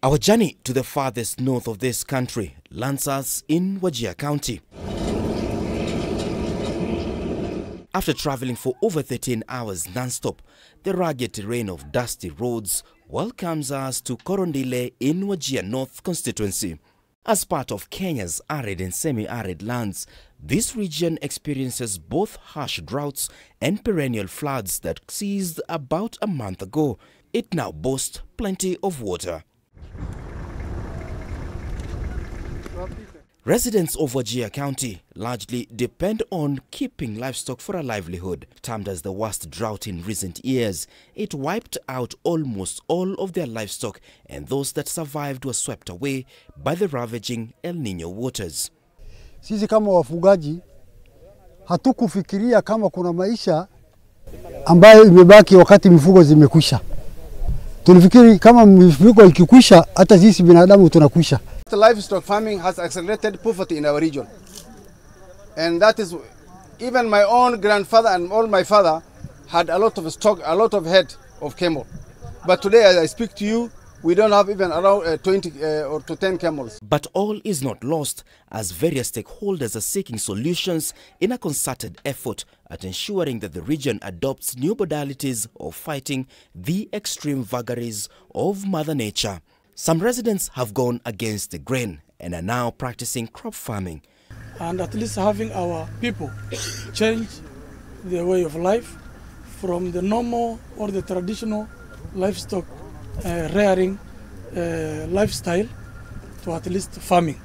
Our journey to the farthest north of this country lands us in Wajir County. After traveling for over 13 hours non-stop, the rugged terrain of dusty roads welcomes us to Korondile in Wajir North constituency. As part of Kenya's arid and semi-arid lands, this region experiences both harsh droughts and perennial floods that ceased about a month ago. It now boasts plenty of water. Residents of Wajir County largely depend on keeping livestock for a livelihood. Termed as the worst drought in recent years, it wiped out almost all of their livestock, and those that survived were swept away by the ravaging El Nino waters. Sisi kama wafugaji hatukufikiria kama kuna maisha ambayo imebaki wakati mifugo zimekwisha. Tulifikiri kama mifugo ikikwisha hata sisi binadamu tunakwisha. The livestock farming has accelerated poverty in our region. And that is, even my own grandfather and all my father had a lot of stock, a lot of head of camel. But today as I speak to you, we don't have even around 20 or to 10 camels. But all is not lost, as various stakeholders are seeking solutions in a concerted effort at ensuring that the region adopts new modalities of fighting the extreme vagaries of Mother Nature. Some residents have gone against the grain and are now practicing crop farming. And at least having our people change their way of life from the normal or the traditional livestock rearing lifestyle to at least farming.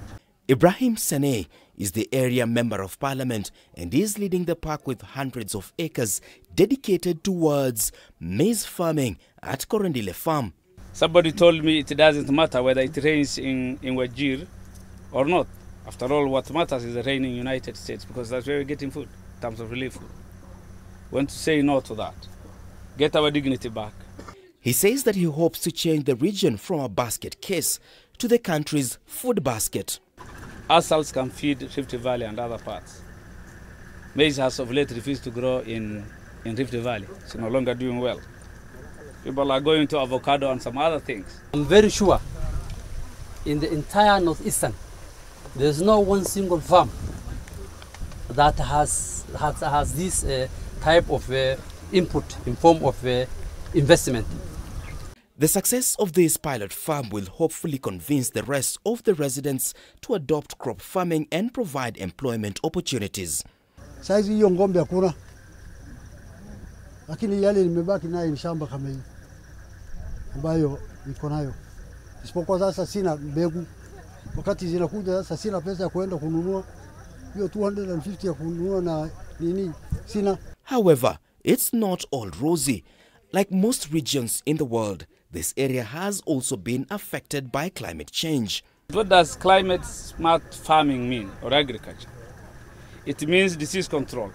Ibrahim Saney is the area member of parliament and is leading the park with hundreds of acres dedicated towards maize farming at Korondile farm. Somebody told me it doesn't matter whether it rains in Wajir or not. After all, what matters is the rain in the United States, because that's where we're getting food in terms of relief food. We want to say no to that. Get our dignity back. He says that he hopes to change the region from a basket case to the country's food basket. Ourselves can feed Rift Valley and other parts. Maize has of late refused to grow in Rift Valley. It's no longer doing well. People are going to avocado and some other things. I'm very sure in the entire northeastern, there's no one single farm that has this type of input in form of investment. The success of this pilot farm will hopefully convince the rest of the residents to adopt crop farming and provide employment opportunities. Saizi hiyo ngombe hakuna. Lakini yale nimebaki nayo ni shamba kama hii ambayo niko nayo. Isipokuwa sasa sina mbegu. Wakati zinakuja sasa sina pesa ya kwenda kununua. Hiyo 250 ya kununua na nini sina. However, it's not all rosy. Like most regions in the world, this area has also been affected by climate change. What does climate smart farming mean, or agriculture? It means disease control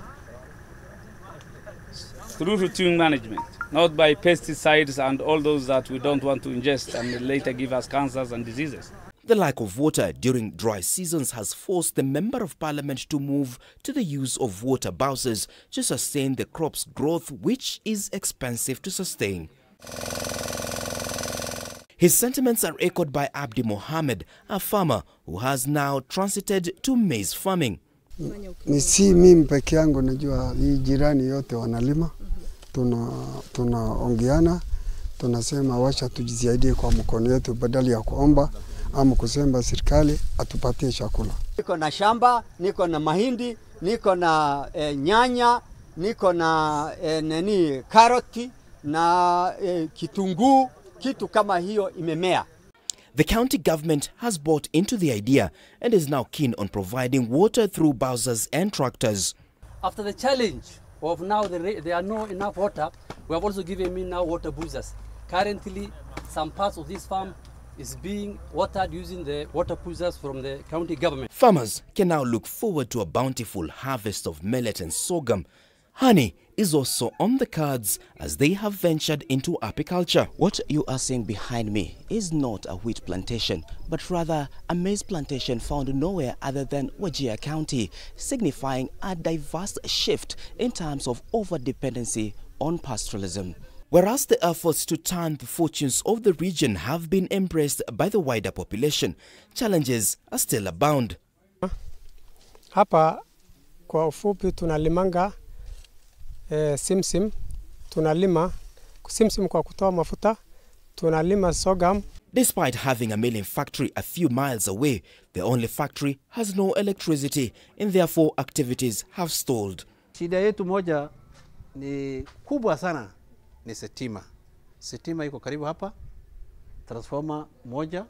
through routine management, not by pesticides and all those that we don't want to ingest and later give us cancers and diseases. The lack of water during dry seasons has forced the Member of Parliament to move to the use of water bowsers to sustain the crop's growth, which is expensive to sustain. His sentiments are echoed by Abdi Mohammed, a farmer who has now transited to maize farming. Ni si mimi peke yangu najua hii jirani yote wanalima. Tunaongeana, tunasema wacha tujisaidie kwa mkono yetu badala ya kuomba ama kusema serikali atupatie chakula. Niko na shamba, niko na mahindi, niko na nyanya, niko na karoti na kitunguu, kitu kama hiyo imemea. The county government has bought into the idea and is now keen on providing water through bowsers and tractors. After the challenge of now there are no enough water, we have also given me now water boozers. Currently, some parts of this farm is being watered using the water boozers from the county government. Farmers can now look forward to a bountiful harvest of millet and sorghum. Honey is also on the cards as they have ventured into apiculture. What you are seeing behind me is not a wheat plantation, but rather a maize plantation found nowhere other than Wajir County, signifying a diverse shift in terms of over-dependency on pastoralism. Whereas the efforts to turn the fortunes of the region have been embraced by the wider population, challenges are still abound. Hapa kwa ufupi tunalimanga simsim, tunalima simsim kwa kutoa mafuta, tunalima sorghum. Despite having a milling factory a few miles away, the only factory has no electricity and therefore activities have stalled. Shida yetu moja ni kubwa sana ni sitima. Sitima iko karibu hapa, transformer moja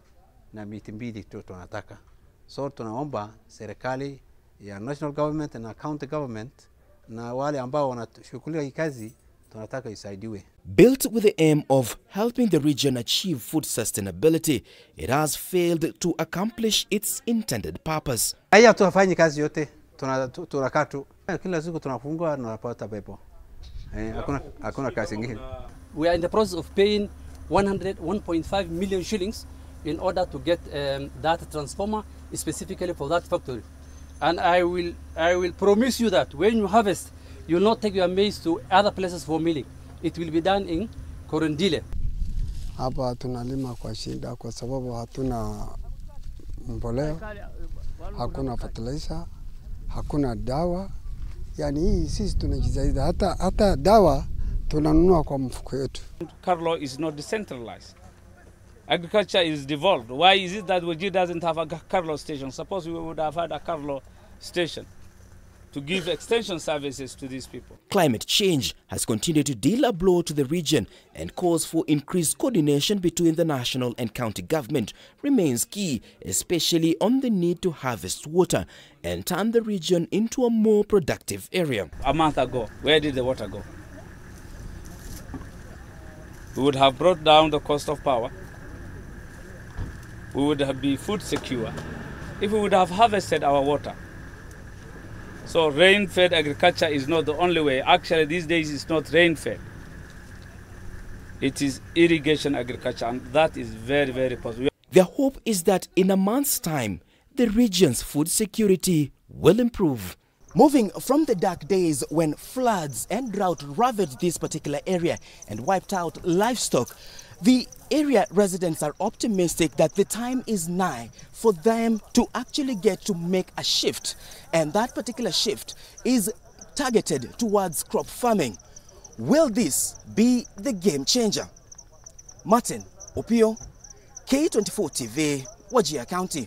na miti mbili tu tunataka. So tunaomba serikali ya national government na county government na wale ambao wanashughulikia hii kazi tunataka isaidiwe. Built with the aim of helping the region achieve food sustainability, it has failed to accomplish its intended purpose. Haya tunafanya kazi yote, tunakaa tu. Kila siku tunafungua na tunapata pepo. Hakuna kazi nyingine. We are in the process of paying 1.5 million shillings in order to get that transformer specifically for that factory. And I will promise you that when you harvest, you will not take your maize to other places for milling. It will be done in Korondile. Hapa tunalima kwa shida kwa sababu hatuna mbolea, hakuna fertilizer, hakuna dawa. Yani hii sisi tunajizaidia hata dawa tunanunua kwa mfuko yetu. Carlo is not decentralized. Agriculture is devolved. Why is it that Wajir doesn't have a Carlo station? Suppose we would have had a Carlo station to give extension services to these people. Climate change has continued to deal a blow to the region, and calls for increased coordination between the national and county government remains key, especially on the need to harvest water and turn the region into a more productive area. A month ago, where did the water go? We would have brought down the cost of power. We would have been food secure if we would have harvested our water. So rain-fed agriculture is not the only way. Actually, these days it's not rain-fed. It is irrigation agriculture, and that is very, very possible. Their hope is that in a month's time, the region's food security will improve. Moving from the dark days when floods and drought ravaged this particular area and wiped out livestock, the area residents are optimistic that the time is nigh for them to actually get to make a shift. And that particular shift is targeted towards crop farming. Will this be the game changer? Martin Opio, K24 TV, Wajir County.